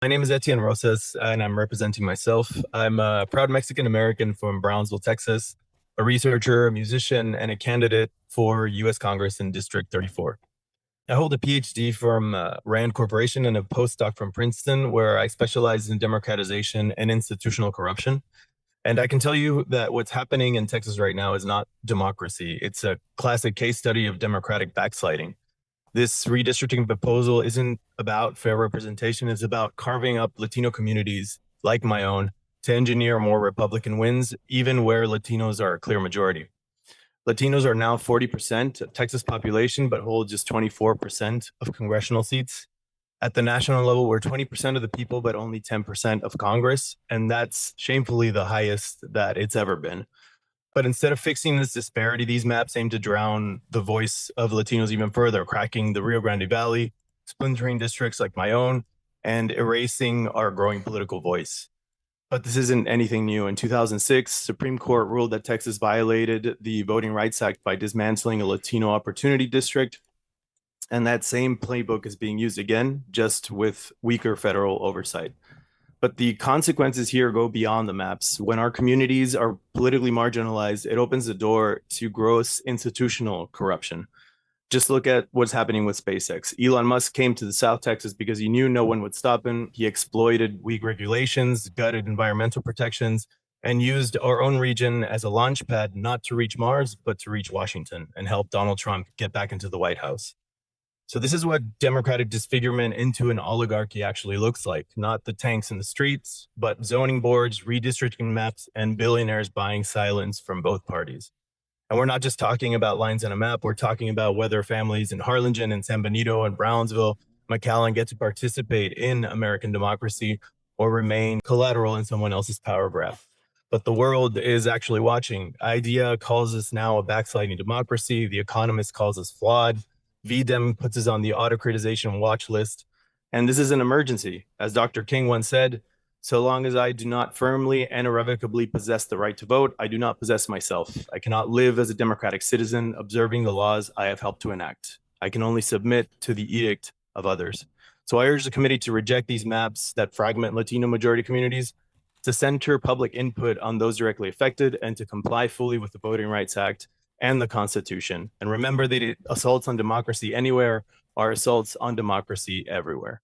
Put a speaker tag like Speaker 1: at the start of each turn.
Speaker 1: My name is Etienne Roses, and I'm representing myself. I'm a proud Mexican American from Brownsville, Texas, a researcher, a musician, and a candidate for U.S. Congress in District 34. I hold a PhD from Rand Corporation and a postdoc from Princeton, where I specialize in democratization and institutional corruption. And I can tell you that what's happening in Texas right now is not democracy. It's a classic case study of democratic backsliding. This redistricting proposal isn't about fair representation. It's about carving up Latino communities like my own to engineer more Republican wins, even where Latinos are a clear majority. Latinos are now 40% of Texas population, but hold just 24% of congressional seats. At the national level, we're 20% of the people, but only 10% of Congress. And that's shamefully the highest that it's ever been. But instead of fixing this disparity, these maps aim to drown the voice of Latinos even further, cracking the Rio Grande Valley, splintering districts like my own, and erasing our growing political voice. But this isn't anything new. In 2006, Supreme Court ruled that Texas violated the Voting Rights Act by dismantling a Latino opportunity district. And that same playbook is being used again, just with weaker federal oversight. But the consequences here go beyond the maps. When our communities are politically marginalized, it opens the door to gross institutional corruption. Just look at what's happening with SpaceX. Elon Musk came to the South Texas because he knew no one would stop him. He exploited weak regulations, gutted environmental protections, and used our own region as a launch pad not to reach Mars, but to reach Washington and help Donald Trump get back into the White House. So this is what democratic disfigurement into an oligarchy actually looks like. Not the tanks in the streets, but zoning boards, redistricting maps, and billionaires buying silence from both parties. And we're not just talking about lines on a map. We're talking about whether families in Harlingen and San Benito and Brownsville, McAllen get to participate in American democracy or remain collateral in someone else's power graph. But the world is actually watching. IDEA calls us now a backsliding democracy. The Economist calls us flawed. VDEM puts us on the autocratization watch list. And this is an emergency. As Dr. King once said, so long as I do not firmly and irrevocably possess the right to vote, I do not possess myself. I cannot live as a democratic citizen observing the laws I have helped to enact. I can only submit to the edict of others. So I urge the committee to reject these maps that fragment Latino majority communities, to center public input on those directly affected, and to comply fully with the Voting Rights Act and the Constitution. And remember that assaults on democracy anywhere are assaults on democracy everywhere.